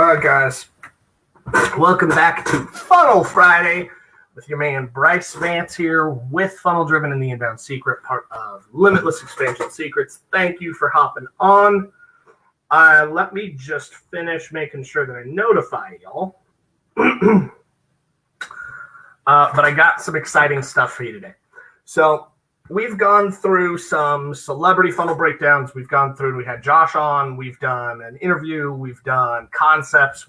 All right, guys. Welcome back to Funnel Friday with your man Bryce Vance here with Funnel Driven and the Inbound Secret, part of Limitless Expansion Secrets. Thank you for hopping on. Let me just finish making sure that I notify y'all. But I got some exciting stuff for you today. So we've gone through some celebrity funnel breakdowns. We had Josh on. We've done an interview. We've done concepts.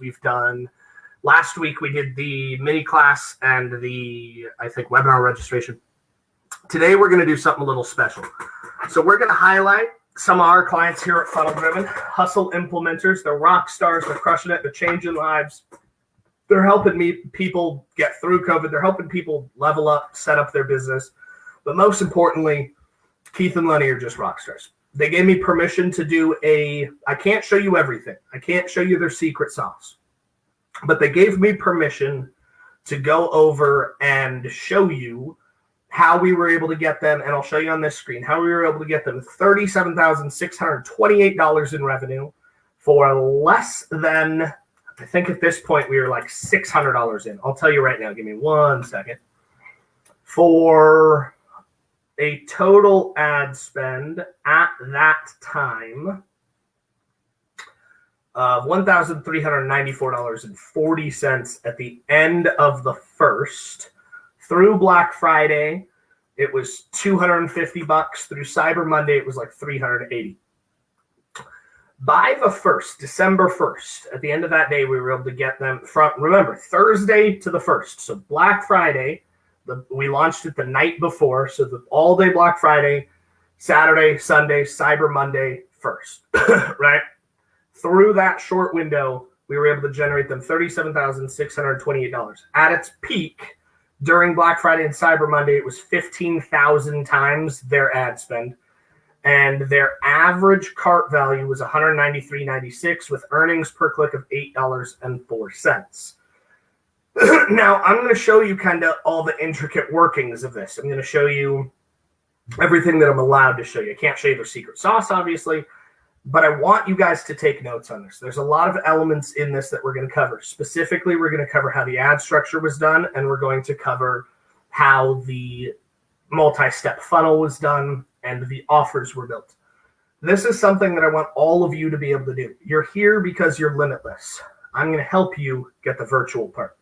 Last week we did the mini class and webinar registration. Today we're going to do something a little special. So we're going to highlight some of our clients here at Funnel Driven, hustle implementers. They're rock stars. They're crushing it. They're changing lives. They're helping people get through COVID. They're helping people level up, set up their business. But most importantly, Keith and Lenny are just rock stars. They gave me permission to do I can't show you everything. I can't show you their secret sauce. But they gave me permission to go over and show you how we were able to get them, and I'll show you on this screen, how we were able to get them $37,628 in revenue for less than, I think at this point we were like $600 in. I'll tell you right now. Give me 1 second. For a total ad spend at that time of $1,394.40 at the end of the first. Through Black Friday, it was $250. Through Cyber Monday, it was like $380. By the 1st, December 1st, at the end of that day, we were able to get them from, remember, Thursday to the 1st. So Black Friday, we launched it the night before. So the all-day Black Friday, Saturday, Sunday, Cyber Monday, 1st, right? Through that short window, we were able to generate them $37,628. At its peak, during Black Friday and Cyber Monday, it was 15,000 times their ad spend. And their average cart value was $193.96 with earnings per click of $8.04. Now, I'm going to show you kind of all the intricate workings of this. I'm going to show you everything that I'm allowed to show you. I can't show you their secret sauce, obviously, but I want you guys to take notes on this. There's a lot of elements in this that we're going to cover. Specifically, we're going to cover how the ad structure was done, and we're going to cover how the multi-step funnel was done and the offers were built. This is something that I want all of you to be able to do. You're here because you're limitless. I'm going to help you get the virtual part.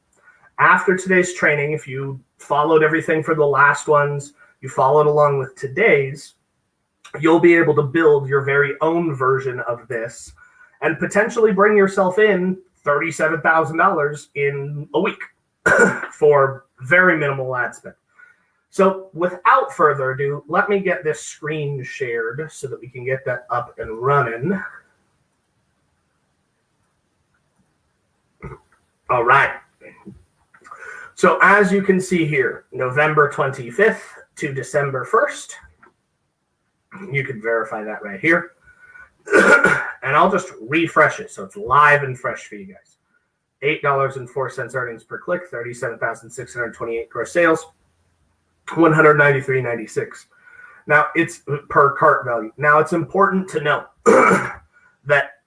After today's training, if you followed everything for the last ones, you followed along with today's, you'll be able to build your very own version of this and potentially bring yourself in $37,000 in a week for very minimal ad spend. So without further ado, let me get this screen shared so that we can get that up and running. All right. So as you can see here, November 25th to December 1st, you can verify that right here. And I'll just refresh it so it's live and fresh for you guys. $8.04 earnings per click, 37,628 gross sales, $193.96. Now it's per cart value. Now it's important to know that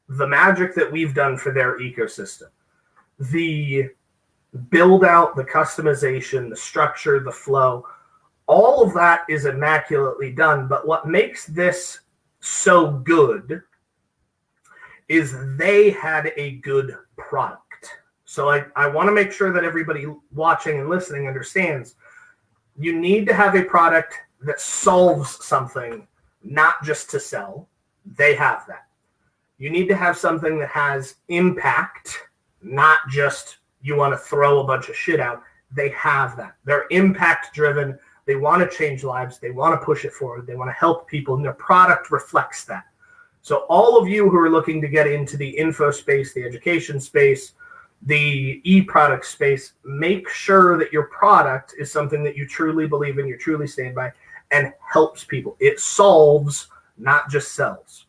the magic that we've done for their ecosystem, the build out, the customization, the structure, the flow, all of that is immaculately done. But what makes this so good is they had a good product. So I want to make sure that everybody watching and listening understands you need to have a product that solves something, not just to sell. They have that. You need to have something that has impact, not just you want to throw a bunch of shit out. They have that. They're impact driven. They want to change lives. They want to push it forward. They want to help people, and their product reflects that. So all of you who are looking to get into the info space, the education space, the e-product space, make sure that your product is something that you truly believe in, you truly stand by, and helps people. It solves, not just sells.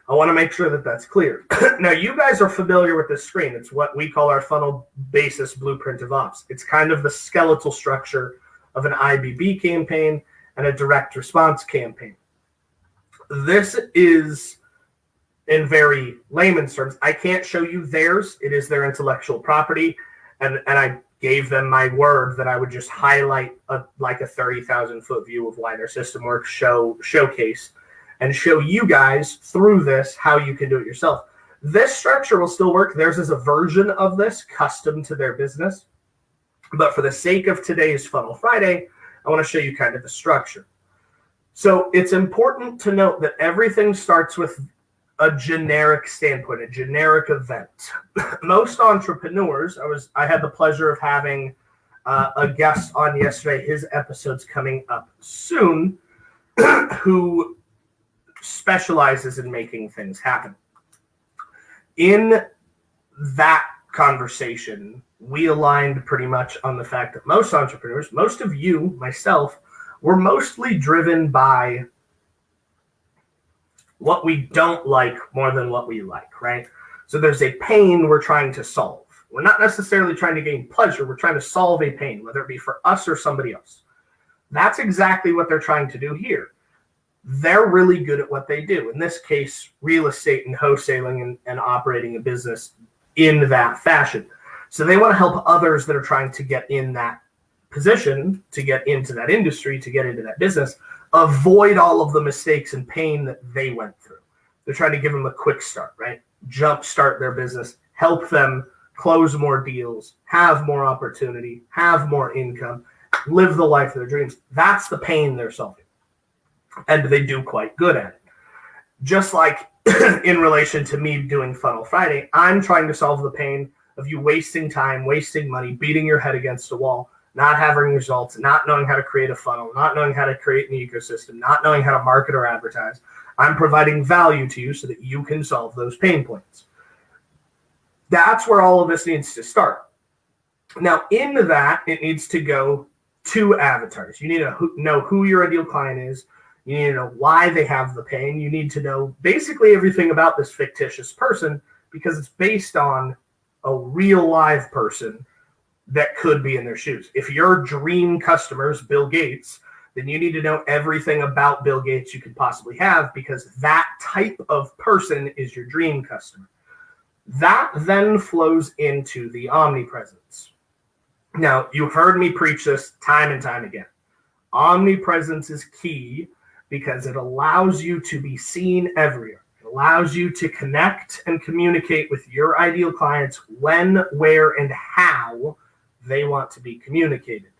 I want to make sure that that's clear. Now, you guys are familiar with this screen. It's what we call our funnel basis blueprint of ops. It's kind of the skeletal structure of an IBB campaign and a direct response campaign. This is in very layman's terms, I can't show you theirs. It is their intellectual property. And I gave them my word that I would just highlight a 30,000 foot view of why their system works, showcase, and show you guys through this how you can do it yourself. This structure will still work. Theirs is a version of this custom to their business. But for the sake of today's Funnel Friday, I want to show you kind of the structure. So it's important to note that everything starts with a generic standpoint, a generic event. Most entrepreneurs, I had the pleasure of having a guest on yesterday. His episode's coming up soon, who specializes in making things happen. In that conversation, we aligned pretty much on the fact that most entrepreneurs, most of you, myself, were mostly driven by what we don't like more than what we like, right? So there's a pain we're trying to solve. We're not necessarily trying to gain pleasure. We're trying to solve a pain, whether it be for us or somebody else. That's exactly what they're trying to do here. They're really good at what they do. In this case, real estate and wholesaling and operating a business in that fashion. So they want to help others that are trying to get in that position, to get into that industry, to get into that business, avoid all of the mistakes and pain that they went through. They're trying to give them a quick start, right? Jumpstart their business, help them close more deals, have more opportunity, have more income, live the life of their dreams. That's the pain they're solving. And they do quite good at it. Just like in relation to me doing Funnel Friday, I'm trying to solve the pain of you wasting time, wasting money, beating your head against a wall, not having results, not knowing how to create a funnel, not knowing how to create an ecosystem, not knowing how to market or advertise. I'm providing value to you so that you can solve those pain points. That's where all of this needs to start. Now, into that, it needs to go to avatars. You need to know who your ideal client is. You need to know why they have the pain. You need to know basically everything about this fictitious person because it's based on a real live person that could be in their shoes. If your dream customer is Bill Gates, then you need to know everything about Bill Gates you could possibly have because that type of person is your dream customer. That then flows into the omnipresence. Now, you've heard me preach this time and time again. Omnipresence is key because it allows you to be seen everywhere. It allows you to connect and communicate with your ideal clients when, where, and how they want to be communicated.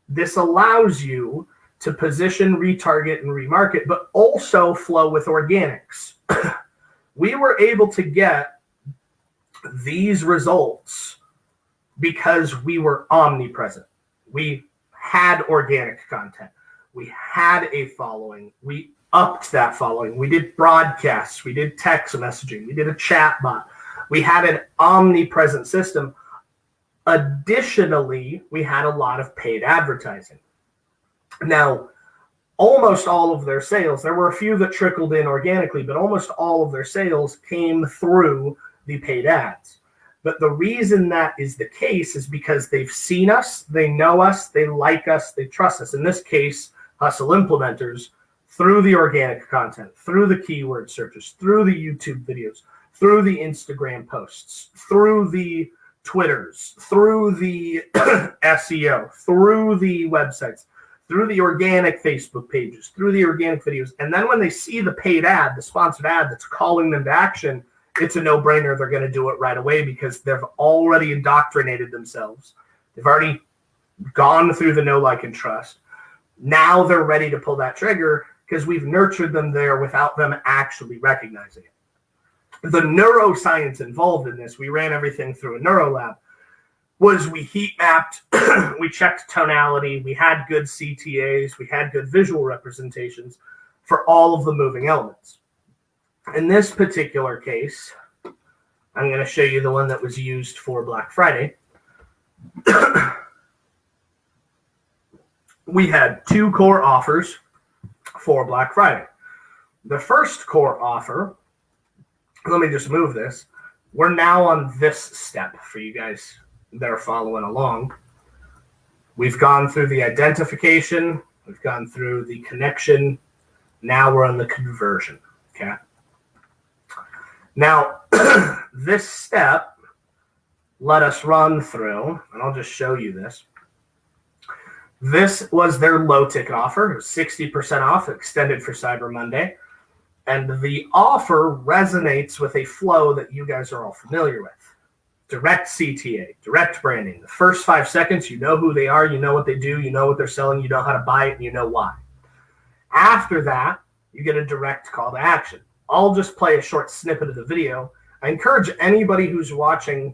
This allows you to position, retarget, and remarket, but also flow with organics. We were able to get these results because we were omnipresent. We had organic content. We had a following. We upped that following. We did broadcasts. We did text messaging. We did a chat bot. We had an omnipresent system. Additionally, we had a lot of paid advertising. Now, almost all of their sales, there were a few that trickled in organically, but almost all of their sales came through the paid ads. But the reason that is the case is because they've seen us, they know us, they like us, they trust us. In this case, Hustle Implementers, through the organic content, through the keyword searches, through the YouTube videos, through the Instagram posts, through the Twitters, through the SEO, through the websites, through the organic Facebook pages, through the organic videos. And then when they see the paid ad, the sponsored ad that's calling them to action, it's a no-brainer. They're going to do it right away because they've already indoctrinated themselves. They've already gone through the know, like, and trust. Now they're ready to pull that trigger because we've nurtured them there without them actually recognizing it. The neuroscience involved in this, we ran everything through a neuro lab, was we heat mapped, we checked tonality, we had good CTAs, we had good visual representations for all of the moving elements. In this particular case, I'm going to show you the one that was used for Black Friday. We had two core offers for Black Friday. The first core offer, let me just move this. We're now on this step for you guys that are following along. We've gone through the identification. We've gone through the connection. Now we're on the conversion. Okay. Now, this step, let us run through, and I'll just show you this. This was their low ticket offer. It was 60% off, extended for Cyber Monday. And the offer resonates with a flow that you guys are all familiar with. Direct CTA, direct branding. The first 5 seconds, you know who they are, you know what they do, you know what they're selling, you know how to buy it, and you know why. After that, you get a direct call to action. I'll just play a short snippet of the video. I encourage anybody who's watching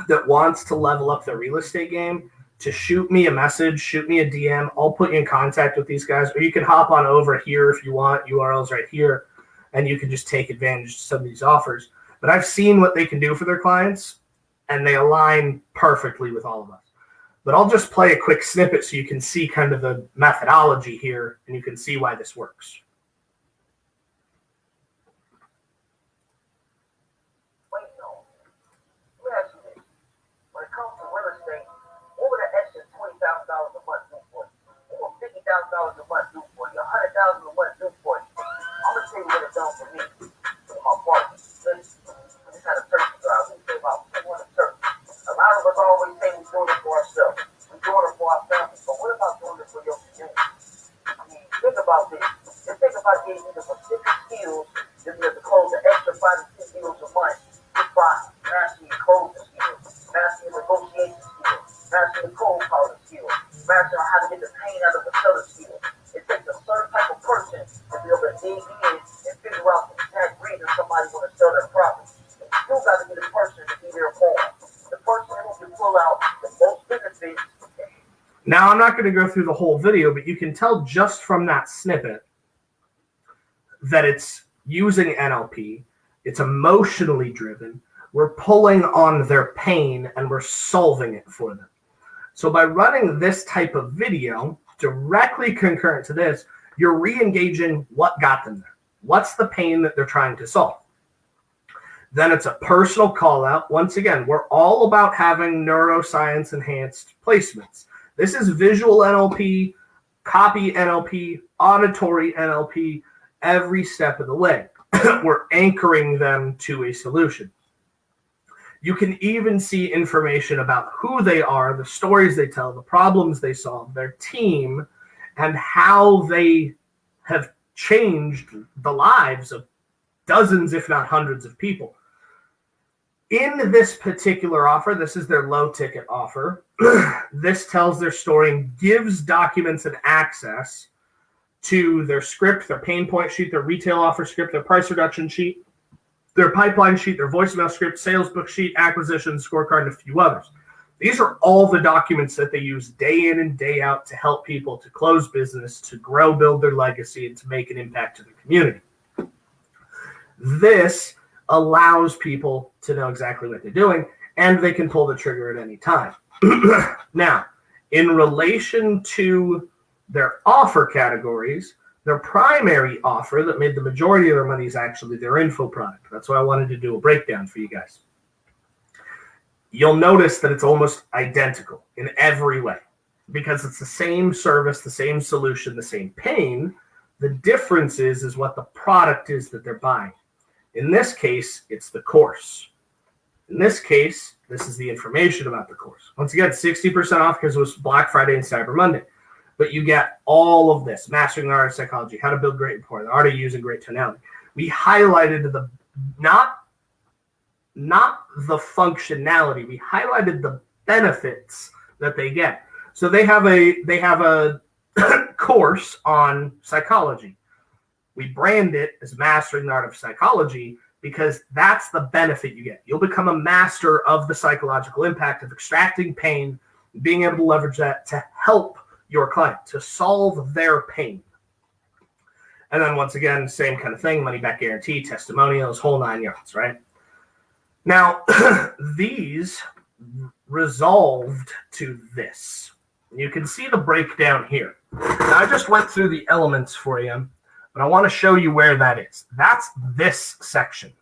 that wants to level up their real estate game to shoot me a message, shoot me a DM. I'll put you in contact with these guys, or you can hop on over here if you want. URL's right here, and you can just take advantage of some of these offers. But I've seen what they can do for their clients, and they align perfectly with all of us. But I'll just play a quick snippet so you can see kind of the methodology here, and you can see why this works. $50,000 a month do for you, $100,000 a month do for you. I'm gonna tell you what it's done for me, for my partner. Listen, I just had a turkey drive. We say about 200 turkeys. A lot of us always say we're doing it for ourselves. We're doing it for our families. But what about doing it for your community? I mean, think about this. Just think about getting the specific skills to be able to close an extra 5 to 10 deals a month just by mastering your closing skills, mastering your negotiation skills, mastering your cold calling skills, mastering how to get the pain out of the seller skill. It takes a certain type of person to be able to dig in and figure out the exact reason somebody want to sell their property. And you still got to be the person to be there for them. The person who can pull out the most benefits. Now, I'm not going to go through the whole video, but you can tell just from that snippet that it's using NLP. It's emotionally driven. We're pulling on their pain and we're solving it for them. So by running this type of video directly concurrent to this, you're re-engaging what got them there. What's the pain that they're trying to solve? Then it's a personal call out. Once again, we're all about having neuroscience enhanced placements. This is visual NLP, copy NLP, auditory NLP, every step of the way. We're anchoring them to a solution. You can even see information about who they are, the stories they tell, the problems they solve, their team, and how they have changed the lives of dozens, if not hundreds of people. In this particular offer, this is their low ticket offer. This tells their story and gives documents and access to their script, their pain point sheet, their retail offer script, their price reduction sheet, their pipeline sheet, their voicemail script, sales book sheet, acquisition scorecard, and a few others. These are all the documents that they use day in and day out to help people to close business, to grow, build their legacy, and to make an impact to their community. This allows people to know exactly what they're doing, and they can pull the trigger at any time. Now, in relation to their offer categories, their primary offer that made the majority of their money is actually their info product. That's why I wanted to do a breakdown for you guys. You'll notice that it's almost identical in every way because it's the same service, the same solution, the same pain. The difference is what the product is that they're buying. In this case, it's the course. In this case, this is the information about the course. Once again, 60% off because it was Black Friday and Cyber Monday. But you get all of this, mastering the art of psychology, how to build great rapport, the art of using great tonality. We highlighted the not the functionality. We highlighted the benefits that they get. So they have a course on psychology. We brand it as Mastering the Art of Psychology because that's the benefit you get. You'll become a master of the psychological impact of extracting pain, being able to leverage that to help your client, to solve their pain. And then once again, same kind of thing, money back guarantee, testimonials, whole 9 yards, right? Now, these resolved to this. You can see the breakdown here. Now, I just went through the elements for you, but I want to show you where that is. That's this section,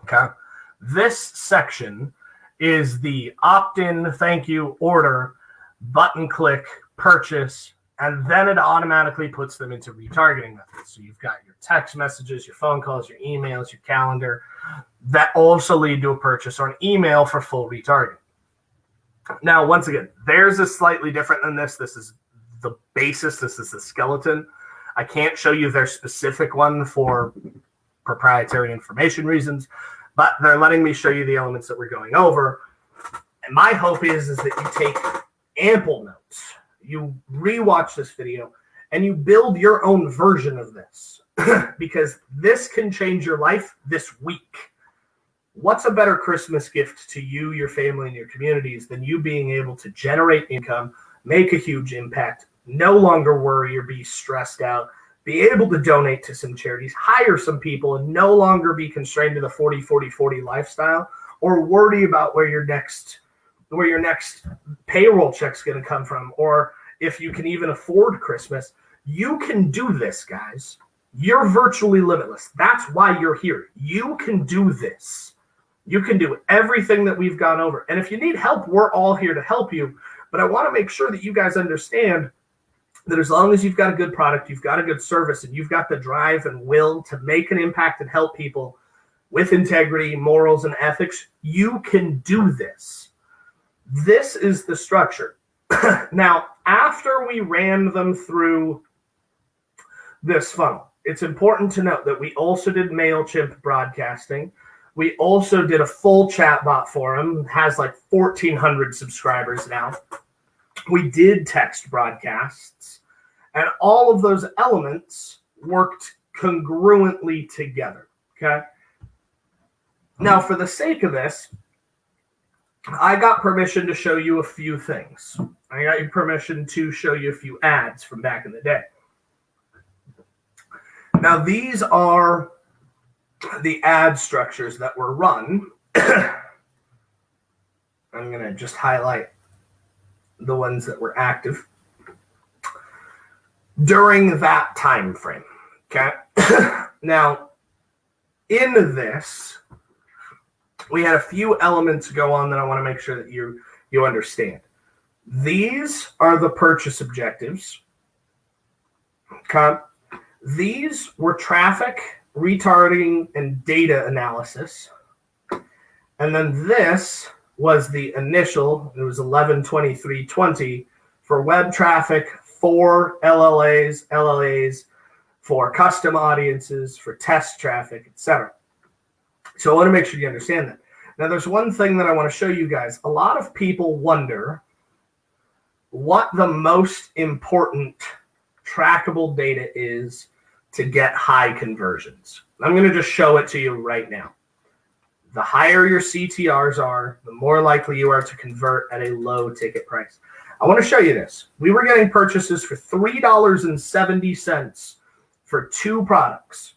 okay? This section is the opt-in, thank you, order, button click, purchase, And then it automatically puts them into retargeting methods. So you've got your text messages, your phone calls, your emails, your calendar that also lead to a purchase or an email for full retargeting. Now, once again, theirs is slightly different than this. This is the basis. This is the skeleton. I can't show you their specific one for proprietary information reasons, but they're letting me show you the elements that we're going over. And my hope is that you take ample notes. You rewatch this video and you build your own version of this because this can change your life this week. What's a better Christmas gift to you, your family, and your communities than you being able to generate income, make a huge impact, no longer worry or be stressed out, be able to donate to some charities, hire some people, and no longer be constrained to the 40-40-40 lifestyle or worry about where your next payroll check's going to come from, or if you can even afford Christmas. You can do this, guys. You're virtually limitless. That's why you're here. You can do this. You can do everything that we've gone over. And if you need help, we're all here to help you. But I want to make sure that you guys understand that as long as you've got a good product, you've got a good service, and you've got the drive and will to make an impact and help people with integrity, morals, and ethics, you can do this. This is the structure. Now, after we ran them through this funnel, it's important to note that we also did MailChimp broadcasting. We also did a full chatbot for them. It has like 1,400 subscribers now. We did text broadcasts. And all of those elements worked congruently together. Okay? Now, for the sake of this, I got permission to show you a few things. I got your permission to show you a few ads from back in the day. Now, these are the ad structures that were run. I'm going to just highlight the ones that were active during that time frame. Okay. Now, in this, we had a few elements go on that I want to make sure that you understand. These are the purchase objectives. Okay. These were traffic, retargeting, and data analysis. And then this was the initial, it was 11/23/20 for web traffic, for LLAs, for custom audiences, for test traffic, etc. So I want to make sure you understand that. Now, there's one thing that I want to show you guys. A lot of people wonder what the most important trackable data is to get high conversions. I'm going to just show it to you right now. The higher your CTRs are, the more likely you are to convert at a low ticket price. I want to show you this. We were getting purchases for $3.70 for two products.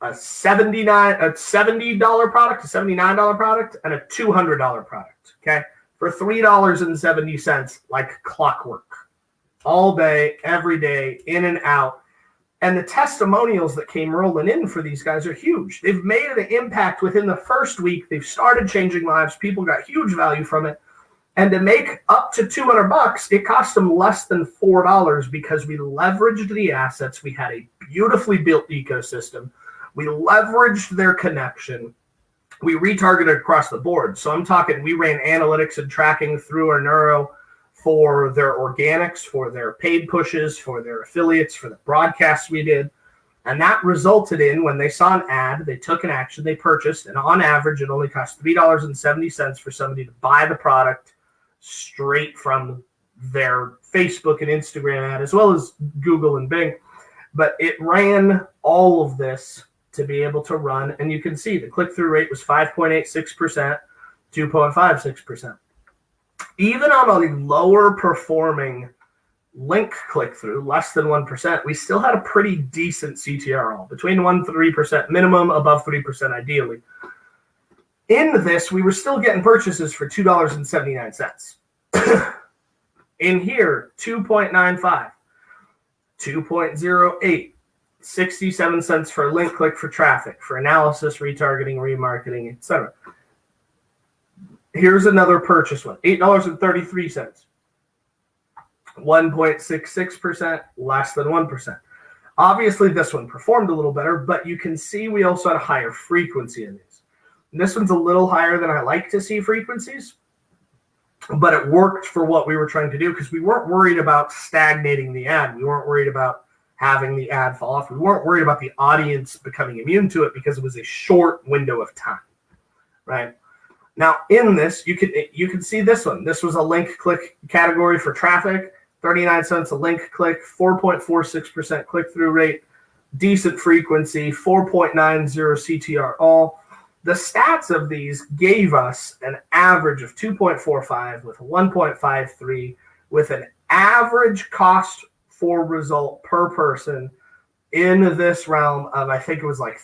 A $70 product, a $79 product, and a $200 product, okay? For $3.70, like clockwork. All day, every day, in and out. And the testimonials that came rolling in for these guys are huge. They've made an impact within the first week. They've started changing lives. People got huge value from it. And to make up to $200, it cost them less than $4 because we leveraged the assets. We had a beautifully built ecosystem. We leveraged their connection. We retargeted across the board. So I'm talking, we ran analytics and tracking through our Neuro for their organics, for their paid pushes, for their affiliates, for the broadcasts we did. And that resulted in, when they saw an ad, they took an action, they purchased, and on average, it only cost $3.70 for somebody to buy the product straight from their Facebook and Instagram ad, as well as Google and Bing. But it ran all of this to be able to run, and you can see the click-through rate was 5.86%, 2.56%. Even on a lower performing link click-through, less than 1%, we still had a pretty decent CTRL, between 1% and 3% minimum, above 3% ideally. In this, we were still getting purchases for $2.79. In here, 2.95, 2.08, 67 cents for a link click for traffic, for analysis, retargeting, remarketing, etc. Here's another purchase one, $8.33. 1.66%, less than 1%. Obviously, this one performed a little better, but you can see we also had a higher frequency in these. This one's a little higher than I like to see frequencies, but it worked for what we were trying to do because we weren't worried about stagnating the ad. We weren't worried about having the ad fall off. We weren't worried about the audience becoming immune to it because it was a short window of time, right? Now, in this, you can see this one. This was a link click category for traffic, 39 cents a link click, 4.46% click-through rate, decent frequency, 4.90 CTR all. The stats of these gave us an average of 2.45 with 1.53 with an average cost for result per person in this realm of I think it was like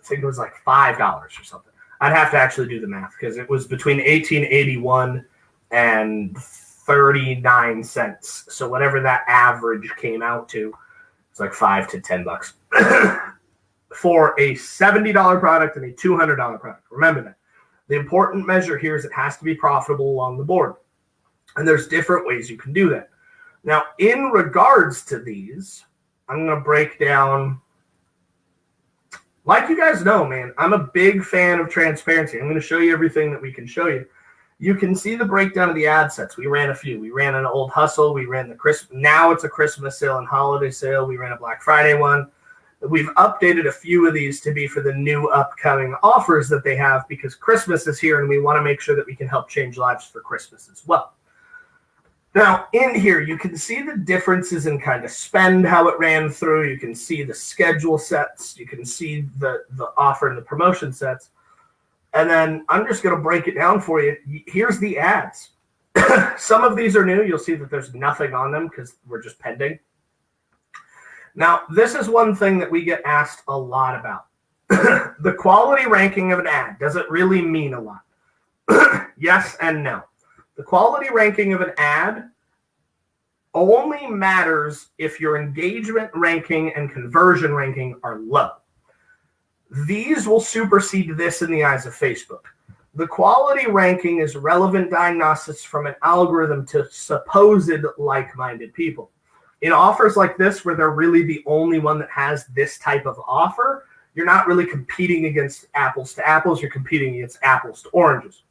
$5 or something. I'd have to actually do the math because it was between 1881 and 39 cents. So whatever that average came out to, it's like $5 to $10 for a $70 product and a $200 product. Remember that. The important measure here is it has to be profitable along the board. And there's different ways you can do that. Now, in regards to these, I'm going to break down. Like you guys know, man, I'm a big fan of transparency. I'm going to show you everything that we can show you. You can see the breakdown of the ad sets. We ran a few. We ran an old hustle. We ran the Christmas. Now it's a Christmas sale and holiday sale. We ran a Black Friday one. We've updated a few of these to be for the new upcoming offers that they have because Christmas is here and we want to make sure that we can help change lives for Christmas as well. Now, in here, you can see the differences in kind of spend, how it ran through. You can see the schedule sets. You can see the offer and the promotion sets. And then I'm just going to break it down for you. Here's the ads. Some of these are new. You'll see that there's nothing on them because we're just pending. Now, this is one thing that we get asked a lot about. The quality ranking of an ad. Does it really mean a lot? Yes and no. The quality ranking of an ad only matters if your engagement ranking and conversion ranking are low. These will supersede this in the eyes of Facebook. The quality ranking is relevant diagnostics from an algorithm to supposed like-minded people. In offers like this, where they're really the only one that has this type of offer, you're not really competing against apples to apples. You're competing against apples to oranges.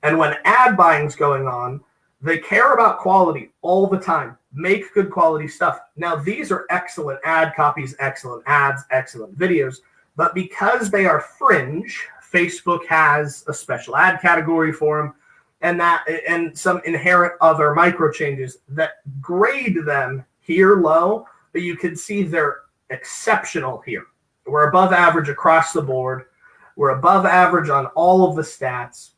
And when ad buying's going on, they care about quality all the time. Make good quality stuff. Now, these are excellent ad copies, excellent ads, excellent videos. But because they are fringe, Facebook has a special ad category for them and some inherent other micro changes that grade them here low, but you can see they're exceptional here. We're above average across the board. We're above average on all of the stats.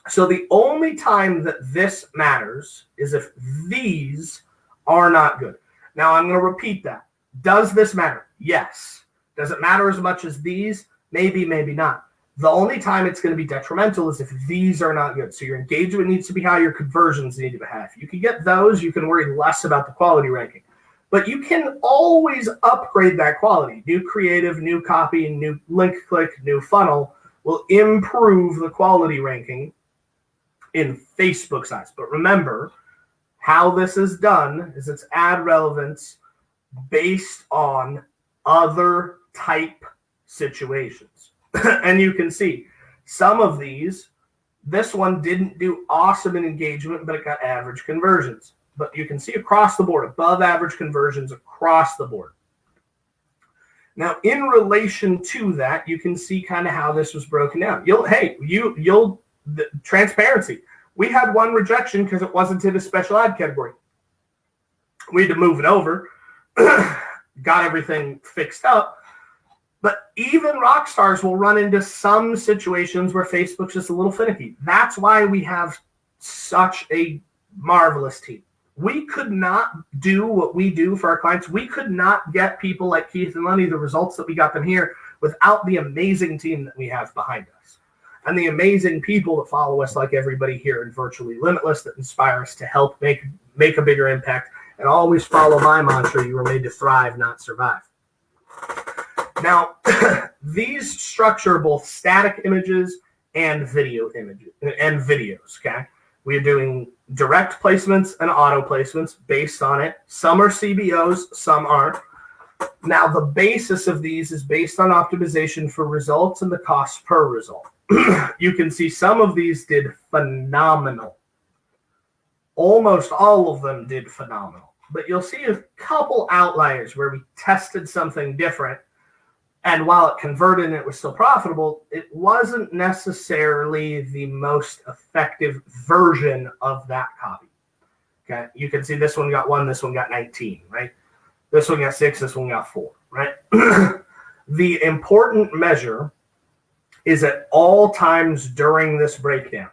So the only time that this matters is if these are not good. Now, I'm going to repeat that. Does this matter? Yes. Does it matter as much as these? Maybe, maybe not. The only time it's going to be detrimental is if these are not good. So your engagement needs to be high, your conversions need to be high. If you can get those, you can worry less about the quality ranking. But you can always upgrade that quality. New creative, new copy, new link click, new funnel will improve the quality ranking in Facebook's eyes. But remember, how this is done is it's ad relevance based on other type situations. And you can see some of these, this one didn't do awesome in engagement, but it got average conversions. But you can see across the board, above average conversions across the board. Now, in relation to that, you can see kind of how this was broken down. The transparency. We had one rejection because it wasn't in a special ad category. We had to move it over, got everything fixed up. But even rock stars will run into some situations where Facebook's just a little finicky. That's why we have such a marvelous team. We could not do what we do for our clients. We could not get people like Keith and Lenny the results that we got them here without the amazing team that we have behind us. And the amazing people that follow us, like everybody here in Virtually Limitless, that inspire us to help make a bigger impact. And always follow my mantra, you were made to thrive, not survive. Now, these structure both static images and video images and videos, okay? We are doing direct placements and auto placements based on it. Some are CBOs, some aren't. Now, the basis of these is based on optimization for results and the cost per result. You can see some of these did phenomenal. Almost all of them did phenomenal. But you'll see a couple outliers where we tested something different. And while it converted and it was still profitable, it wasn't necessarily the most effective version of that copy. Okay, you can see this one got 1, this one got 19, right? This one got 6, this one got 4, right? The important measure is at all times during this breakdown,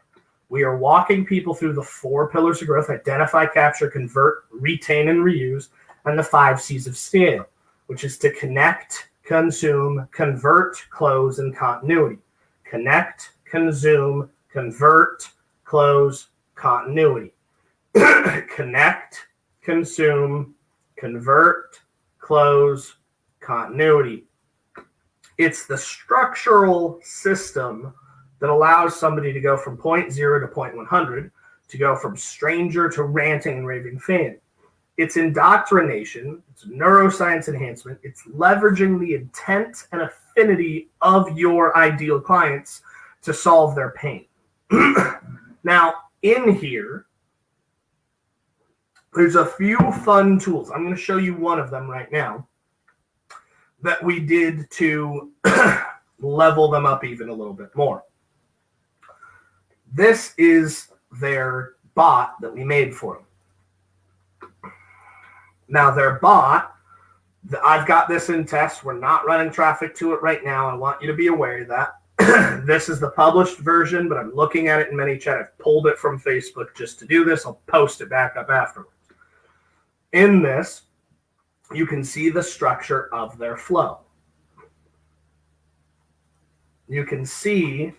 we are walking people through the 4 pillars of growth: identify, capture, convert, retain, and reuse, and the 5 C's of scale, which is to connect, consume, convert, close, and continuity. Connect, consume, convert, close, continuity. Connect, consume, convert, close, continuity. It's the structural system that allows somebody to go from point 0 to point 100, to go from stranger to ranting and raving fan. It's indoctrination, it's neuroscience enhancement, it's leveraging the intent and affinity of your ideal clients to solve their pain. Now, in here, there's a few fun tools. I'm going to show you one of them right now that we did to level them up even a little bit more. This is their bot that we made for them. Now, their bot, I've got this in test. We're not running traffic to it right now. I want you to be aware of that. This is the published version, but I'm looking at it in ManyChat. I've pulled it from Facebook just to do this. I'll post it back up afterwards. In this, you can see the structure of their flow. You can see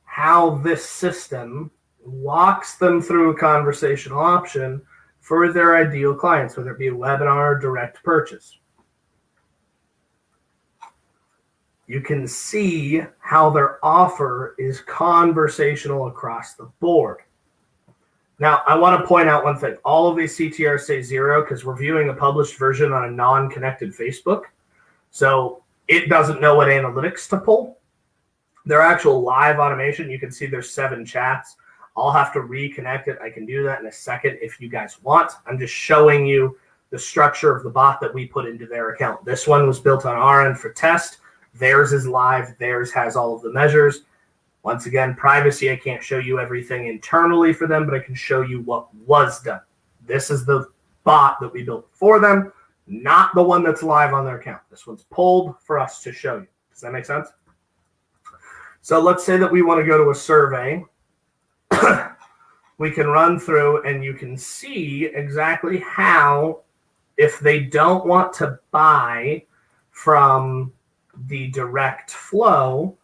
how this system walks them through a conversational option for their ideal clients, whether it be a webinar or direct purchase. You can see how their offer is conversational across the board. Now, I want to point out one thing. All of these CTRs say 0 because we're viewing a published version on a non-connected Facebook. So it doesn't know what analytics to pull. Their actual live automation, you can see there's 7 chats. I'll have to reconnect it. I can do that in a second if you guys want. I'm just showing you the structure of the bot that we put into their account. This one was built on our end for test. Theirs is live. Theirs has all of the measures. Once again, privacy, I can't show you everything internally for them, but I can show you what was done. This is the bot that we built for them, not the one that's live on their account. This one's pulled for us to show you. Does that make sense? So let's say that we want to go to a survey. We can run through and you can see exactly how, if they don't want to buy from the direct flow,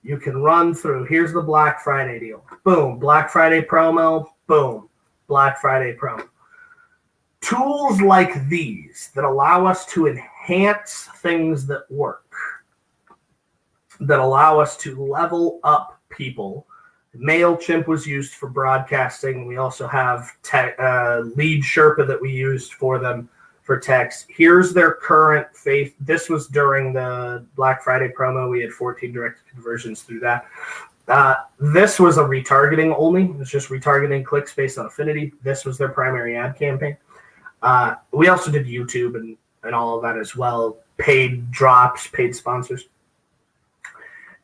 you can run through. Here's the Black Friday deal. Boom. Black Friday promo. Boom. Black Friday promo. Tools like these that allow us to enhance things that work, that allow us to level up people. MailChimp was used for broadcasting. We also have Lead Sherpa that we used for them for text. Here's their current faith. This was during the Black Friday promo. We had 14 direct conversions through that. This was a retargeting only. It was just retargeting clicks based on affinity. This was their primary ad campaign. We also did YouTube and all of that as well. Paid drops, paid sponsors.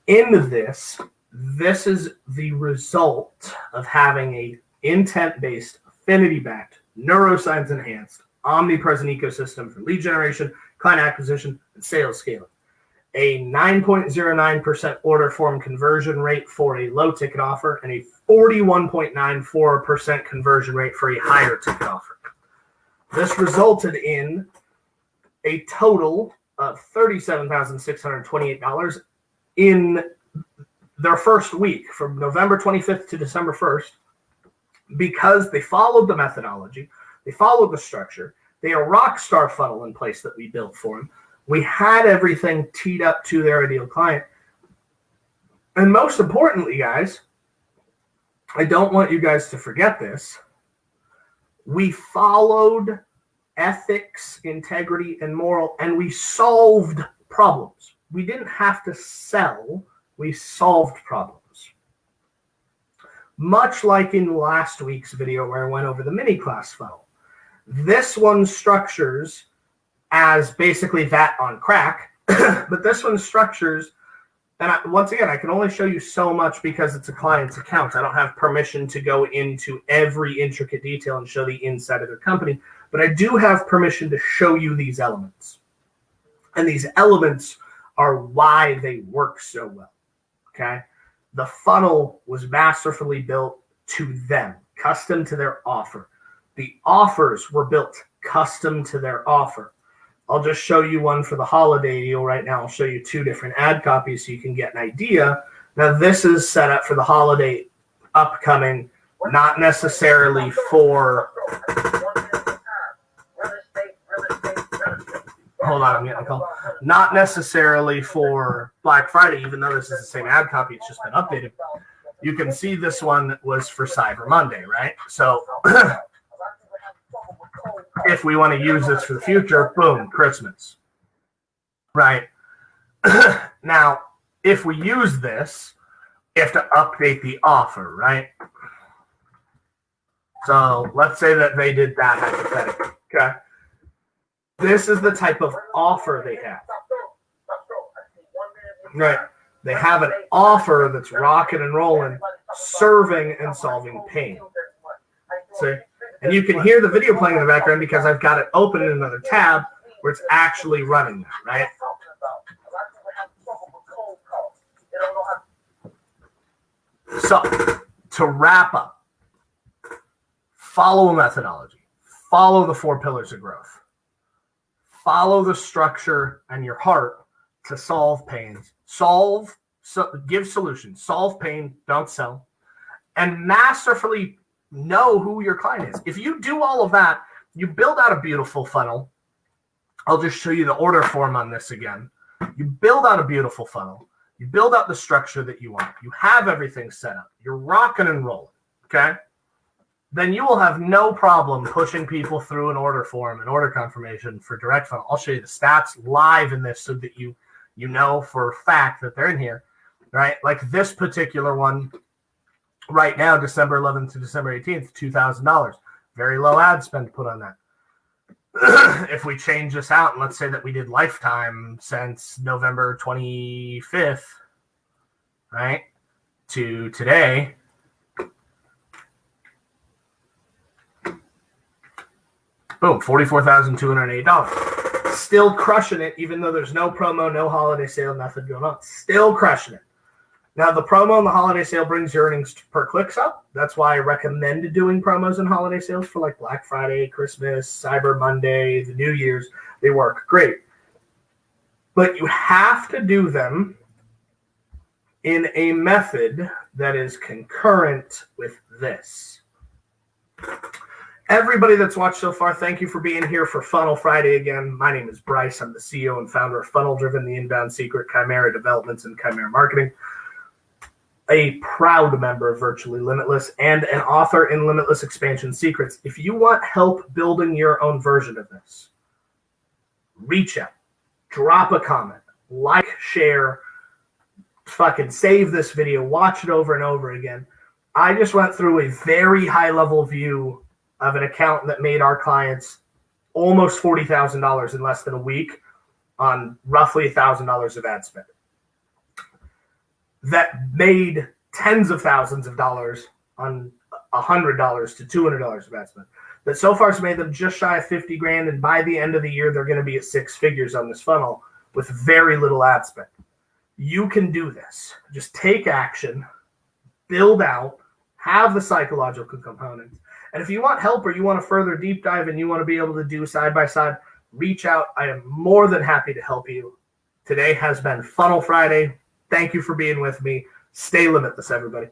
In this is the result of having a intent-based, affinity-backed, neuroscience-enhanced, omnipresent ecosystem for lead generation, client acquisition, and sales scaling. A 9.09% order form conversion rate for a low-ticket offer and a 41.94% conversion rate for a higher-ticket offer. This resulted in a total of $37,628 in their first week, from November 25th to December 1st, because they followed the methodology, they followed the structure, they had a rock star funnel in place that we built for them. We had everything teed up to their ideal client. And most importantly, guys, I don't want you guys to forget this. We followed ethics, integrity, and moral, and we solved problems. We didn't have to sell, we solved problems. Much like in last week's video where I went over the mini class funnel. This one structures as basically that on crack, but this one structures, and once again, I can only show you so much because it's a client's account. I don't have permission to go into every intricate detail and show the inside of their company, but I do have permission to show you these elements. And these elements are why they work so well, okay? The funnel was masterfully built to them, custom to their offer. The offers were built custom to their offer. I'll just show you one for the holiday deal right now. I'll show you two different ad copies so you can get an idea. Now, this is set up for the holiday upcoming, not necessarily for... Hold on, I'm getting a call. Not necessarily for Black Friday, even though this is the same ad copy, it's just been updated. You can see this one was for Cyber Monday, right? So if we want to use this for the future, boom, Christmas, right? Now, if we use this, we have to update the offer, right? So let's say that they did that hypothetically, okay? This is the type of offer they have. Right. They have an offer that's rocking and rolling, serving and solving pain. See? And you can hear the video playing in the background because I've got it open in another tab where it's actually running that, right? So, to wrap up, follow a methodology. Follow the 4 pillars of growth. Follow the structure and your heart to solve pains. Give solutions. Solve pain, don't sell. And masterfully know who your client is. If you do all of that, you build out a beautiful funnel. I'll just show you the order form on this again. You build out a beautiful funnel. You build out the structure that you want. You have everything set up. You're rocking and rolling, okay? Then you will have no problem pushing people through an order form and order confirmation for direct funnel. I'll show you the stats live in this so that you know for a fact that they're in here, right? Like this particular one right now, December 11th to December 18th, $2,000. Very low ad spend put on that. If we change this out and let's say that we did lifetime since November 25th, right, to today, boom, $44,208. Still crushing it, even though there's no promo, no holiday sale, nothing going on. Still crushing it. Now, the promo and the holiday sale brings your earnings per clicks up. That's why I recommend doing promos and holiday sales for like Black Friday, Christmas, Cyber Monday, the New Year's. They work great. But you have to do them in a method that is concurrent with this. Everybody that's watched so far, thank you for being here for Funnel Friday again. My name is Bryce. I'm the CEO and founder of Funnel Driven, the Inbound Secret, Chimera Developments, and Chimera Marketing. A proud member of Virtually Limitless and an author in Limitless Expansion Secrets. If you want help building your own version of this, reach out, drop a comment, like, share, fucking save this video, watch it over and over again. I just went through a very high-level view of an account that made our clients almost $40,000 in less than a week on roughly $1,000 of ad spend. That made tens of thousands of dollars on $100 to $200 of ad spend. That so far has made them just shy of 50 grand, and by the end of the year, they're going to be at 6 figures on this funnel with very little ad spend. You can do this. Just take action, build out, have the psychological components. And if you want help or you want a further deep dive and you want to be able to do side-by-side, reach out. I am more than happy to help you. Today has been Funnel Friday. Thank you for being with me. Stay limitless, everybody.